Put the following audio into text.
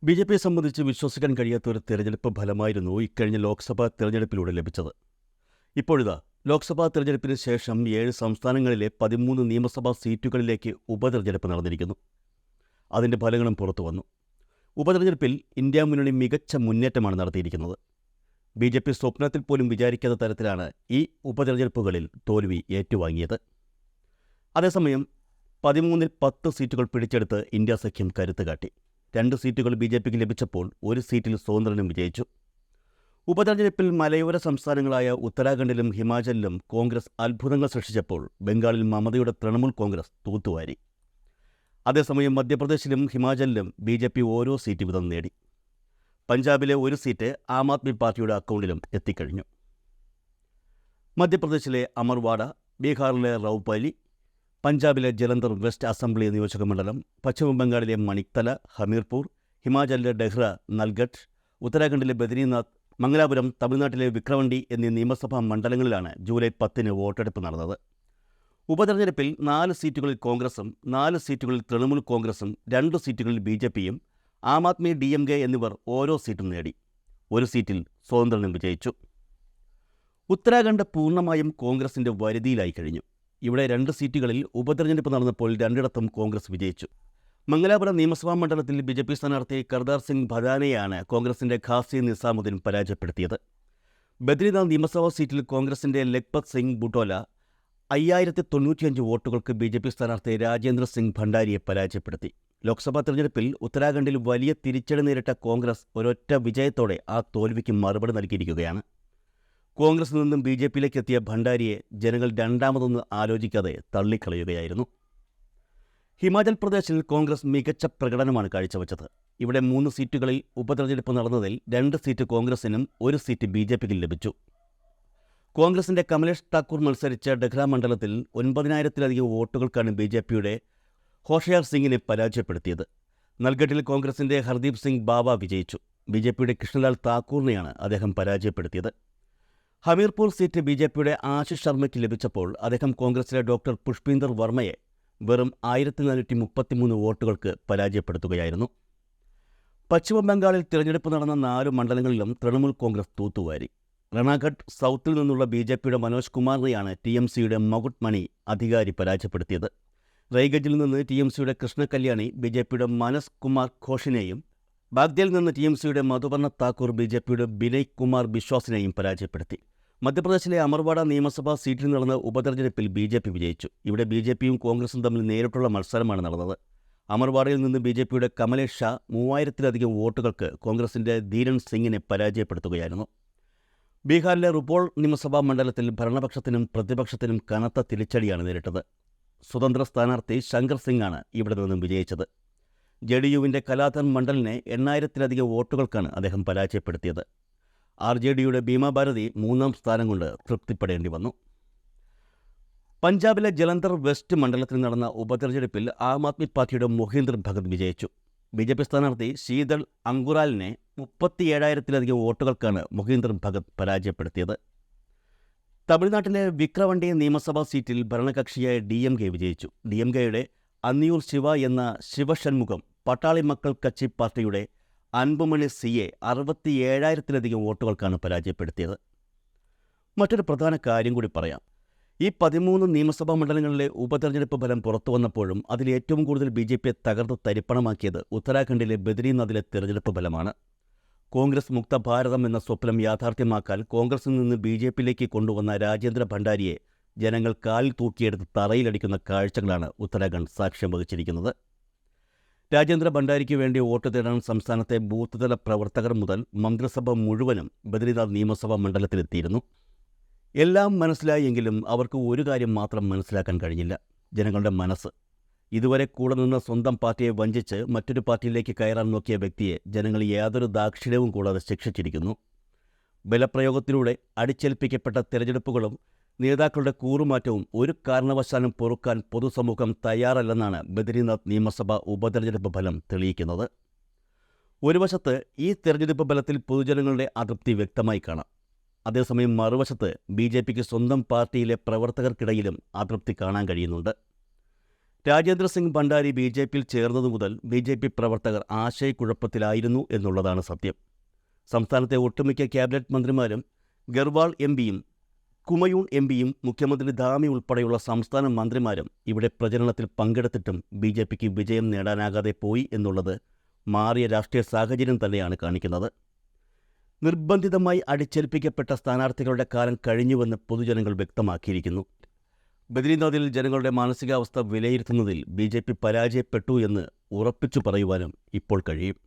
ബി.ജെ.പിയെ സംബന്ധിച്ച് വിശ്വസിക്കാൻ കഴിയാത്ത ഒരു തെരഞ്ഞെടുപ്പ് ഫലമായിരുന്നു ഇക്കഴിഞ്ഞ ലോക്സഭാ തെരഞ്ഞെടുപ്പിലൂടെ ലഭിച്ചത്. ഇപ്പോഴിതാ ലോക്സഭാ തെരഞ്ഞെടുപ്പിന് ശേഷം 7 സംസ്ഥാനങ്ങളിലെ 13 നിയമസഭാ സീറ്റുകളിലേക്ക് ഉപതെരഞ്ഞെടുപ്പ് നടന്നിരിക്കുന്നു. അതിൻ്റെ ഫലങ്ങളും പുറത്തുവന്നു. ഉപതെരഞ്ഞെടുപ്പിൽ ഇന്ത്യ മുന്നണി മികച്ച മുന്നേറ്റമാണ് നടത്തിയിരിക്കുന്നത്. ബി.ജെ.പി സ്വപ്നത്തിൽ പോലും വിചാരിക്കാത്ത തരത്തിലാണ് ഈ ഉപതെരഞ്ഞെടുപ്പുകളിൽ തോൽവി ഏറ്റുവാങ്ങിയത്. അതേസമയം 13-ൽ 10 സീറ്റുകൾ പിടിച്ചെടുത്ത് ഇന്ത്യ സഖ്യം കരുത്ത് കാട്ടി. 2 സീറ്റുകൾ ബി.ജെ.പിക്ക് ലഭിച്ചപ്പോൾ 1 സീറ്റിൽ സ്വതന്ത്രനും വിജയിച്ചു. ഉപതെരഞ്ഞെടുപ്പിൽ മലയോര സംസ്ഥാനങ്ങളായ ഉത്തരാഖണ്ഡിലും ഹിമാചലിലും കോൺഗ്രസ് അത്ഭുതങ്ങൾ സൃഷ്ടിച്ചപ്പോൾ ബംഗാളിൽ മമതയുടെ തൃണമൂൽ കോൺഗ്രസ് തൂത്തുവാരി. അതേസമയം മധ്യപ്രദേശിലും ഹിമാചലിലും ബി.ജെ.പി ഓരോ സീറ്റ് വീതം നേടി. പഞ്ചാബിലെ 1 സീറ്റ് ആം ആദ്മി പാർട്ടിയുടെ അക്കൗണ്ടിലും എത്തിക്കഴിഞ്ഞു. മധ്യപ്രദേശിലെ അമർവാഡ, ബീഹാറിലെ റൌപാലി, പഞ്ചാബിലെ ജലന്ധർ വെസ്റ്റ് അസംബ്ലി നിയോജകമണ്ഡലം, പശ്ചിമബംഗാളിലെ മണിക്തല, ഹമീർപൂർ, ഹിമാചലിലെ ഡെഹ്റ, നൽഗഡ്, ഉത്തരാഖണ്ഡിലെ ബദ്രിനാഥ്, മംഗലാപുരം, തമിഴ്നാട്ടിലെ വിക്രവണ്ടി എന്നീ നിയമസഭാ മണ്ഡലങ്ങളിലാണ് ജൂലൈ 10-ന് വോട്ടെടുപ്പ് നടന്നത്. ഉപതെരഞ്ഞെടുപ്പിൽ 4 സീറ്റുകളിൽ കോൺഗ്രസും 4 സീറ്റുകളിൽ തൃണമൂൽ കോൺഗ്രസും 2 സീറ്റുകളിൽ ബി.ജെ.പിയും ആം ആദ്മി DMK എന്നിവർ ഓരോ സീറ്റും നേടി. 1 സീറ്റിൽ സ്വതന്ത്രനും വിജയിച്ചു. ഉത്തരാഖണ്ഡ് പൂർണ്ണമായും കോൺഗ്രസിൻ്റെ വരുതിയിലായി കഴിഞ്ഞു. ഇവിടെ 2 സീറ്റുകളിൽ ഉപതെരഞ്ഞെടുപ്പ് നടന്നപ്പോൾ 2ഇടത്തും കോൺഗ്രസ് വിജയിച്ചു. മംഗലാപുരം നിയമസഭാ മണ്ഡലത്തിൽ ബി.ജെ.പി സ്ഥാനാർത്ഥി കർദാർ സിംഗ് ഭദാനെയാണ് കോൺഗ്രസിൻ്റെ ഖാസി നിസാമുദ്ദീൻ പരാജയപ്പെടുത്തിയത്. ബദ്രിനാഥ് നിയമസഭാ സീറ്റിൽ കോൺഗ്രസിൻ്റെ ലഖ്പത് സിംഗ് ബുട്ടോല 5095 വോട്ടുകൾക്ക് ബി.ജെ.പി സ്ഥാനാർത്ഥി രാജേന്ദ്ര സിംഗ് ഭണ്ഡാരിയെ പരാജയപ്പെടുത്തി. ലോക്സഭാ തെരഞ്ഞെടുപ്പിൽ ഉത്തരാഖണ്ഡിൽ വലിയ തിരിച്ചടി നേരിട്ട കോൺഗ്രസ് ഒരൊറ്റ വിജയത്തോടെ ആ തോൽവിക്ക് മറുപടി നൽകിയിരിക്കുകയാണ്. കോൺഗ്രസിൽ നിന്നും ബി.ജെ.പിയിലേക്ക് എത്തിയ ഭണ്ഡാരിയെ ജനങ്ങൾ രണ്ടാമതൊന്ന് ആലോചിക്കാതെ തള്ളിക്കളയുകയായിരുന്നു. ഹിമാചൽ പ്രദേശിൽ കോൺഗ്രസ് മികച്ച പ്രകടനമാണ് കാഴ്ചവെച്ചത്. ഇവിടെ 3 സീറ്റുകളിൽ ഉപതെരഞ്ഞെടുപ്പ് നടന്നതിൽ 2 സീറ്റ് കോൺഗ്രസിനും 1 സീറ്റ് ബി.ജെ.പിക്കും ലഭിച്ചു. കോൺഗ്രസിൻ്റെ കമലേഷ് ഠാക്കൂർ മത്സരിച്ച ഡെഹ്റ മണ്ഡലത്തിൽ 9000-ലധികം വോട്ടുകൾക്കാണ് ബി.ജെ.പിയുടെ ഹോഷിയാർ സിംഗിനെ പരാജയപ്പെടുത്തിയത്. നൽഗഡിൽ കോൺഗ്രസിൻ്റെ ഹർദീപ് സിംഗ് ബാവ വിജയിച്ചു. ബി.ജെ.പിയുടെ കൃഷ്ണലാൽ താക്കൂറിനെയാണ് അദ്ദേഹം പരാജയപ്പെടുത്തിയത്. ഹമീർപൂർ സീറ്റ് ബി.ജെ.പിയുടെ ആശിഷ് ശർമ്മയ്ക്ക് ലഭിച്ചപ്പോൾ അദ്ദേഹം കോൺഗ്രസിലെ ഡോക്ടർ പുഷ്പീന്ദർ വർമ്മയെ വെറും 1433 വോട്ടുകൾക്ക് പരാജയപ്പെടുത്തുകയായിരുന്നു. പശ്ചിമബംഗാളിൽ തിരഞ്ഞെടുപ്പ് നടന്ന 4 മണ്ഡലങ്ങളിലും തൃണമൂൽ കോൺഗ്രസ് തൂത്തുവാരി. റണാഘട്ട് സൗത്തിൽ നിന്നുള്ള ബി.ജെ.പിയുടെ മനോജ് കുമാറിനെയാണ് ടി.എം.സിയുടെ മകുട് മണി അധികാരി പരാജയപ്പെടുത്തിയത്. റൈഗഡിൽ നിന്ന് ടി.എം.സിയുടെ കൃഷ്ണ കല്യാണി ബി.ജെ.പിയുടെ മനസ് കുമാർ ഘോഷിനെയും, ബാഗ്ദയിൽ നിന്ന് ടി.എം.സിയുടെ മധുപർണ താക്കൂർ ബി.ജെ.പിയുടെ ബിനയ് കുമാർ ബിശ്വാസിനെയും പരാജയപ്പെടുത്തി. മധ്യപ്രദേശിലെ അമർവാഡ നിയമസഭാ സീറ്റിൽ നടന്ന ഉപതെരഞ്ഞെടുപ്പിൽ ബി.ജെ.പി വിജയിച്ചു. ഇവിടെ ബി.ജെ.പിയും കോൺഗ്രസും തമ്മിൽ നേരിട്ടുള്ള മത്സരമാണ് നടന്നത്. അമർവാഡയിൽ നിന്ന് ബി.ജെ.പിയുടെ കമലേഷ് ഷാ 3000-ലധികം വോട്ടുകൾക്ക് കോൺഗ്രസിൻ്റെ ധീരൻ സിംഗിനെ പരാജയപ്പെടുത്തുകയായിരുന്നു. ബീഹാറിലെ റുപോൾ നിയമസഭാ മണ്ഡലത്തിൽ ഭരണപക്ഷത്തിനും പ്രതിപക്ഷത്തിനും കനത്ത തിരിച്ചടിയാണ് നേരിട്ടത്. സ്വതന്ത്ര സ്ഥാനാർത്ഥി ശങ്കർ സിംഗാണ് ഇവിടെ നിന്നും വിജയിച്ചത്. ജെ.ഡി.യുവിൻ്റെ കലാധൻ മണ്ഡലിനെ 8000-ലധികം വോട്ടുകൾക്കാണ് അദ്ദേഹം പരാജയപ്പെടുത്തിയത്. ആർ.ജെ.ഡിയുടെ ഭീമാ ഭാരതി 3-ാം സ്ഥാനം കൊണ്ട് തൃപ്തിപ്പെടേണ്ടി വന്നു. പഞ്ചാബിലെ ജലന്ധർ വെസ്റ്റ് മണ്ഡലത്തിൽ നടന്ന ഉപതെരഞ്ഞെടുപ്പിൽ ആം ആദ്മി പാർട്ടിയുടെ മൊഹീന്ദർ ഭഗത് വിജയിച്ചു. ബി.ജെ.പി സ്ഥാനാർത്ഥി ശീതൾ അങ്കുറാലിനെ 37,000-ലധികം വോട്ടുകൾക്കാണ് മൊഹീന്ദർ ഭഗത് പരാജയപ്പെടുത്തിയത്. തമിഴ്നാട്ടിലെ വിക്രവണ്ടി നിയമസഭാ സീറ്റിൽ ഭരണകക്ഷിയായ DMK വിജയിച്ചു. DMKയുടെ അന്നിയൂർ ശിവ എന്ന ശിവഷൺമുഖം പട്ടാളി മക്കൾ കച്ചി പാർട്ടിയുടെ അൻപുമണി സിയെ 67,000-ലധികം വോട്ടുകൾക്കാണ് പരാജയപ്പെടുത്തിയത്. മറ്റൊരു പ്രധാന കാര്യം കൂടി പറയാം. ഈ 13 നിയമസഭാ മണ്ഡലങ്ങളിലെ ഉപതെരഞ്ഞെടുപ്പ് ഫലം പുറത്തു വന്നപ്പോഴും അതിലേറ്റവും കൂടുതൽ ബി.ജെ.പിയെ തകർത്ത് തരിപ്പണമാക്കിയത് ഉത്തരാഖണ്ഡിലെ ബദ്രിനാഥിലെ തെരഞ്ഞെടുപ്പ് ഫലമാണ്. കോൺഗ്രസ് മുക്ത ഭാരതം എന്ന സ്വപ്നം യാഥാർത്ഥ്യമാക്കാൻ കോൺഗ്രസിൽ നിന്ന് ബി.ജെ.പിയിലേക്ക് കൊണ്ടുവന്ന രാജേന്ദ്ര ഭണ്ഡാരിയെ ജനങ്ങൾ കാലിൽ തൂക്കിയെടുത്ത് തറയിലടിക്കുന്ന കാഴ്ചകളാണ് ഉത്തരാഖണ്ഡ് സാക്ഷ്യം വഹിച്ചിരിക്കുന്നത്. രാജേന്ദ്ര ഭണ്ഡാരിക്ക് വേണ്ടി വോട്ട് തേടാൻ സംസ്ഥാനത്തെ ബൂത്ത് തല പ്രവർത്തകർ മുതൽ മന്ത്രിസഭ മുഴുവനും ബദ്രിനാഥ് നിയമസഭാ മണ്ഡലത്തിലെത്തിയിരുന്നു. എല്ലാം മനസ്സിലായെങ്കിലും അവർക്ക് ഒരു കാര്യം മാത്രം മനസ്സിലാക്കാൻ കഴിഞ്ഞില്ല: ജനങ്ങളുടെ മനസ്സ്. ഇതുവരെ കൂടെ നിന്ന് സ്വന്തം പാർട്ടിയെ വഞ്ചിച്ച് മറ്റൊരു പാർട്ടിയിലേക്ക് കയറാൻ നോക്കിയ വ്യക്തിയെ ജനങ്ങൾ യാതൊരു ദാക്ഷിണ്യവും കൂടാതെ ശിക്ഷിച്ചിരിക്കുന്നു. ബലപ്രയോഗത്തിലൂടെ അടിച്ചേൽപ്പിക്കപ്പെട്ട തെരഞ്ഞെടുപ്പുകളും നേതാക്കളുടെ കൂറുമാറ്റവും ഒരു കാരണവശാലും പൊറുക്കാൻ പൊതുസമൂഹം തയ്യാറല്ലെന്നാണ് ബദ്രിനാഥ് നിയമസഭാ ഉപതെരഞ്ഞെടുപ്പ് ഫലം തെളിയിക്കുന്നത്. ഒരു വശത്ത് ഈ തെരഞ്ഞെടുപ്പ് ഫലത്തിൽ പൊതുജനങ്ങളുടെ അതൃപ്തി വ്യക്തമായി കാണാം. അതേസമയം മറുവശത്ത് ബി.ജെ.പിക്ക് സ്വന്തം പാർട്ടിയിലെ പ്രവർത്തകർക്കിടയിലും അതൃപ്തി കാണാൻ കഴിയുന്നുണ്ട്. രാജേന്ദ്ര സിംഗ് ഭണ്ഡാരി BJPയിൽ ചേർന്നതു മുതൽ BJP പ്രവർത്തകർ ആശയക്കുഴപ്പത്തിലായിരുന്നു എന്നുള്ളതാണ് സത്യം. സംസ്ഥാനത്തെ ഒട്ടുമിക്ക ക്യാബിനറ്റ് മന്ത്രിമാരും ഗർവാൾ MPയും കുമയൂൺ MPയും മുഖ്യമന്ത്രി ധാമി ഉൾപ്പെടെയുള്ള സംസ്ഥാന മന്ത്രിമാരും ഇവിടെ പ്രചരണത്തിൽ പങ്കെടുത്തിട്ടും BJPക്ക് വിജയം നേടാനാകാതെ പോയി എന്നുള്ളത് മാറിയ രാഷ്ട്രീയ സാഹചര്യം തന്നെയാണ് കാണിക്കുന്നത്. നിർബന്ധിതമായി അടിച്ചേൽപ്പിക്കപ്പെട്ട സ്ഥാനാർത്ഥികളുടെ കാലം കഴിഞ്ഞുവെന്ന് പൊതുജനങ്ങൾ വ്യക്തമാക്കിയിരിക്കുന്നു. ബദ്രീനാഥിൽ ജനങ്ങളുടെ മാനസികാവസ്ഥ വിലയിരുത്തുന്നതിൽ BJP പരാജയപ്പെട്ടു എന്ന് ഉറപ്പിച്ചു പറയുവാനും ഇപ്പോൾ കഴിയും.